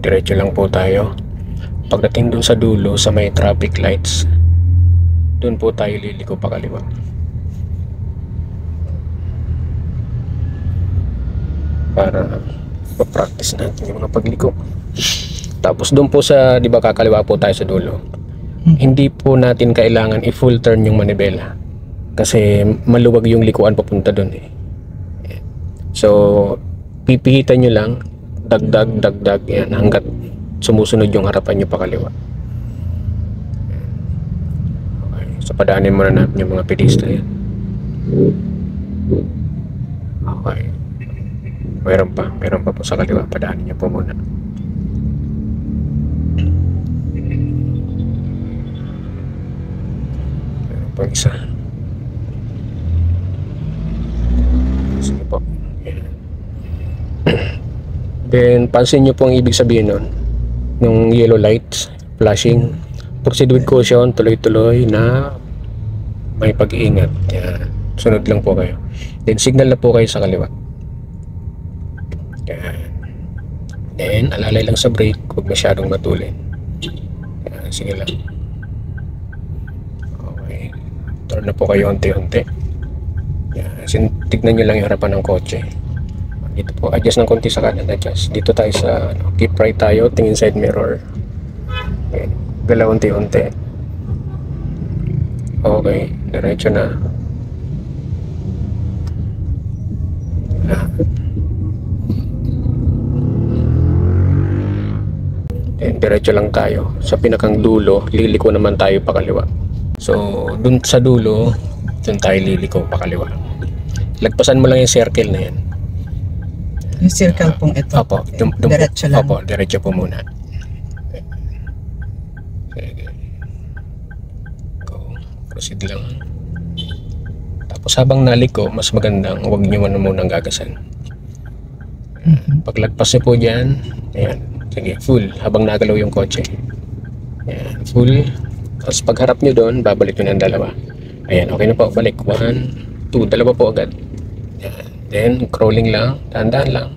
Diretso lang po tayo. Pagdating dun sa dulo sa may traffic lights, dun po tayo liliko pa kaliwa. Para ma-practice natin yung mga pagliko. Tapos dun po sa, di ba kakaliwa po tayo sa dulo, hindi po natin kailangan i-full turn yung manibela kasi maluwag yung likuan papunta dun eh. So pipihitan nyo lang, dagdag yan hanggat sumusunod yung harapan nyo pa kaliwa. Okay, so padaanin muna natin yung mga pedista yan. Okay, meron pa po sa kaliwa, padaanin nyo po muna. Meron pa isa. Sige po. Then pansin nyo po ang ibig sabihin nun, ng yellow lights flashing. Proceed with caution, tuloy-tuloy na may pag-iingat. Yan. Sunod lang po kayo. Then signal na po kayo sa kaliwa. Yan. Then alalay lang sa brake, huwag masyadong matulin. Yan. Sige lang. Okay. Turn na po kayo unti-unti. Yan. Tignan nyo lang yung harapan ng kotse. Dito po, adjust ng konti sa kanan, adjust. Dito tayo sa, keep right tayo, tingin side mirror. Okay. Galaw unti-unti. Okay, diretso na. Diretso lang tayo. Sa pinakang dulo, liliko naman tayo pa kaliwa. So, dun sa dulo, dun tayo liliko pa kaliwa. Lagpasan mo lang yung circle na yan. Yung circle pong ito. Opo, Diretso lang. Opo, diretso po muna. Sige. Go. Proceed lang. Tapos habang naliko, mas magandang huwag nyo munang gagasan. Paglagpas nyo po dyan, ayan, sige, full, habang nagalaw yung kotse. Ayan, full. Tapos pagharap nyo doon, babalik nyo ng dalawa. Ayan, okay na po, balik. 1, 2, dalawa po agad. Ayan. Then, crawling lang, dahan-dahan lang.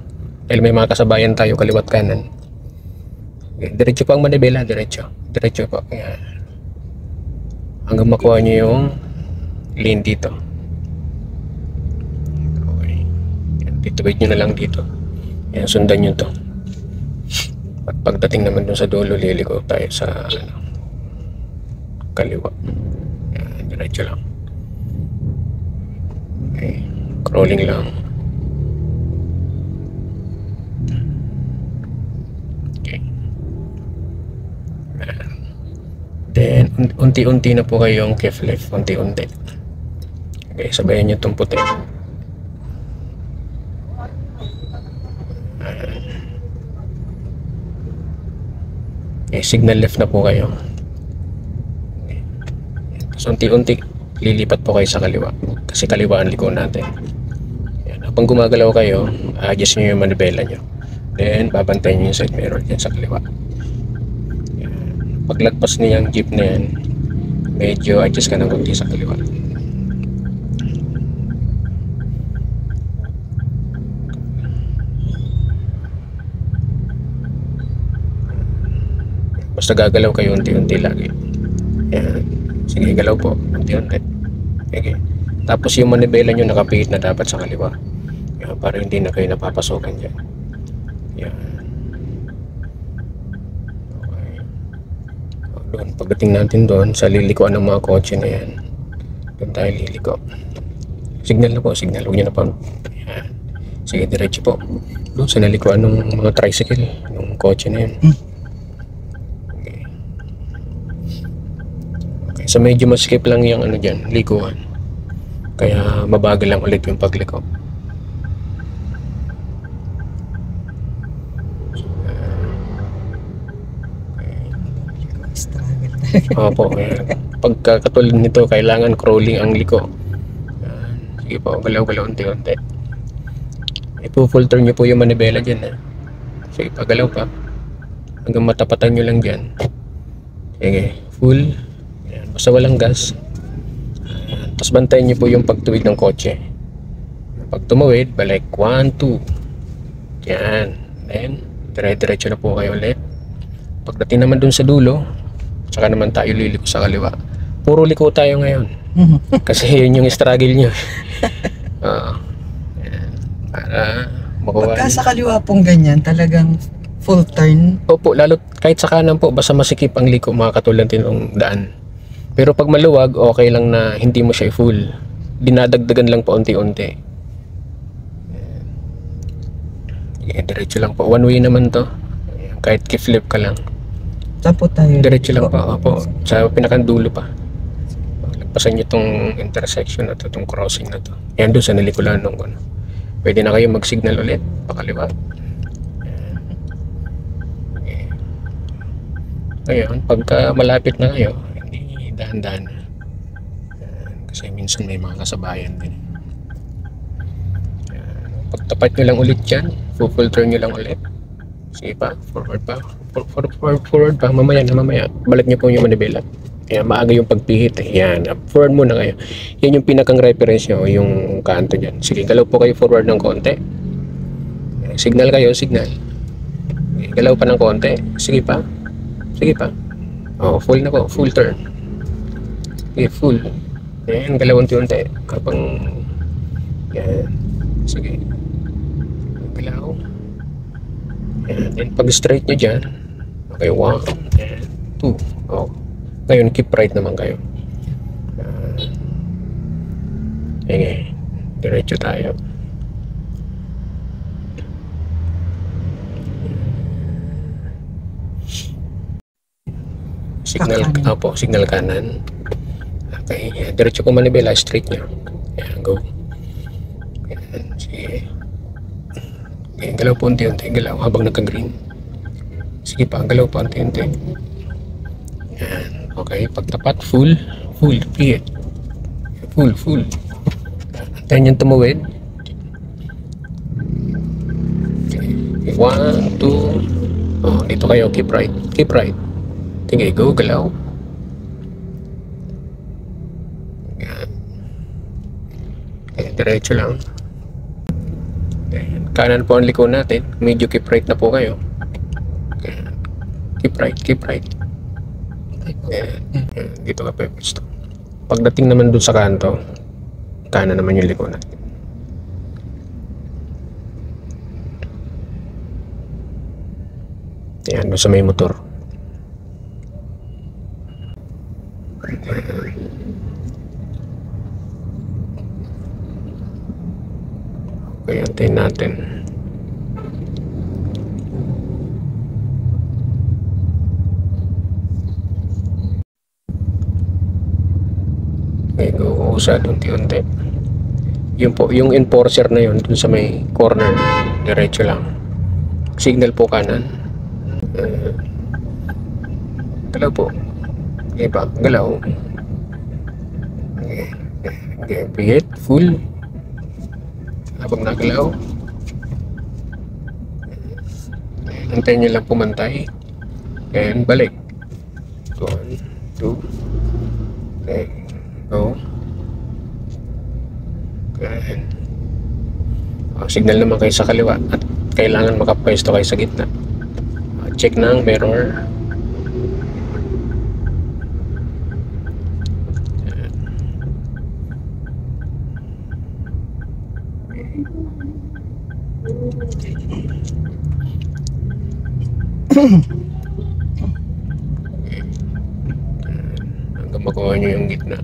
Dahil may mga kasabayan tayo kaliwat kanan. Okay, diretso po ang manibela, diretso. Diretso po. Ayan. Hanggang makuha nyo yung lane dito. Okay. Ayan, titubig nyo na lang dito. Ayan, sundan nyo to. At pagdating naman dun sa dulo, liliko tayo sa kaliwa. Ayan, diretso lang. Okay. Crawling lang. Okay. Then, unti-unti na po kayong keep left. Unti-unti. Okay, sabayan nyo itong puti. Okay, signal left na po kayo. Okay. So, unti-unti lilipat po kayo sa kaliwa. Kasi kaliwa ang liko natin. Yan. Habang gumagalaw kayo, adjust nyo yung manibela nyo. Then, babantayin nyo yung side mirror dyan sa kaliwa. Yan. Paglagpas niya yung jeep na yan, medyo adjust ka ng kunti sa kaliwa. Basta gagalaw kayo unti-unti lagi. Yan. Sige, galaw po. Unti-unti. Okay. Tapos yung manibela nyo nakapihit na dapat sa kaliwa. Yan, para hindi na kayo napapasokan dyan. Yan. Okay. Doon, pagdating natin doon, sa lilikuan ng mga kotse na yan, doon tayo liliko. Signal na po, signal. Huwag nyo na pa. Yan. Sige, diretso po. Doon sa nalikuan ng mga tricycle, ng kotse na yan. So medyo maskip lang yung ano dyan, likuan. Kaya mabagal lang ulit yung pagliko. Opo, pagka katulad nito, kailangan crawling ang liko. Sige po, galaw-galaw unti-unti. Ipo-filter nyo po yung manibela dyan. Sige, pagalaw pa. Hanggang matapatan nyo lang dyan. Sige, full. Basta walang gas. Tapos bantayan nyo po yung pagtuwid ng kotse. Pag tumawid, balik 1, 2. Yan. Then Dire-diretso na po kayo ulit. Pagdating naman dun sa dulo, saka naman tayo liliko sa kaliwa. Puro liko tayo ngayon. Kasi yun yung struggle nyo. Yan. Para makuha. Pagka sa kaliwa pong ganyan, talagang full turn. Opo, lalo kahit sa kanan po, basta masikip ang liko, makakatulad din ng daan. Pero pag maluwag, okay lang na hindi mo siya full. Dinadagdagan lang po unti-unti. Diretso lang po. One way naman to. Ayan, kahit kiflip ka lang. Tapo tayo. Diretso lang po. Opo. Sa pinakandulo pa. Lagpasan nyo tong intersection na to, tong crossing na to. Ayan doon sa nalikulan nung ano. Pwede na kayo mag-signal ulit. Pakaliwa. Ngayon, pagka malapit na kayo, hindi dahan-dahan. Kasi minsan may mga kasabayan din. Pagtapat nyo lang ulit dyan, full turn nyo lang ulit. Sige pa, forward pa. Forward pa, mamaya. Balik nyo po yung manibela. Kaya maaga yung pagpihit. Yan, forward muna kayo. Yan yung pinakang reference nyo, yung kanto dyan. Sige, galaw po kayo forward ng konti. Signal kayo, signal. Galaw pa ng konti. Sige pa. Oh, full na po, full turn. Okay, full. Yan, galaw unti-unti. Kapag, yan. Sige. Galaw. Yan. Then pag straight nyo dyan. Okay, 1 and 2. Oh. Ngayon, keep right naman kayo. Okay. Diretso tayo. Signal kanan. Okay. Diretso po manibela, straight nyo. Yan, go. Yan, sige. Okay, galaw po unti-unti. Galaw habang nagka-green. Sige pa, galaw po unti-unti. Yan. Okay, pagtapat, full. Pihit. Full. Antayin yung tumawid. Okay, 1, 2. Oh, dito kayo, keep right. Sige, go, galaw. Yan. Okay, diretso lang. Okay, kanan po ang liko natin. Medyo keep right na po kayo. Okay. Keep right. Yan. Dito ka pa gusto. Pagdating naman dun sa kanto, kanan naman yung liko natin. Yan, doon sa may motor. Okay, antayin natin. Okay, go usad unti-unti. Yun po, yung enforcer na yun dun sa may corner, diretso lang. Signal po kanan. Galaw po. Okay pa, galaw. Okay, pihit, full. Habang nagalaw. Antayin nyo lang pumantay. And balik. 1, 2. Okay, go. Okay. Signal naman kayo sa kaliwa at kailangan makapwesto kayo sa gitna. Check ng mirror. Hanggang makuha nyo yung gitna.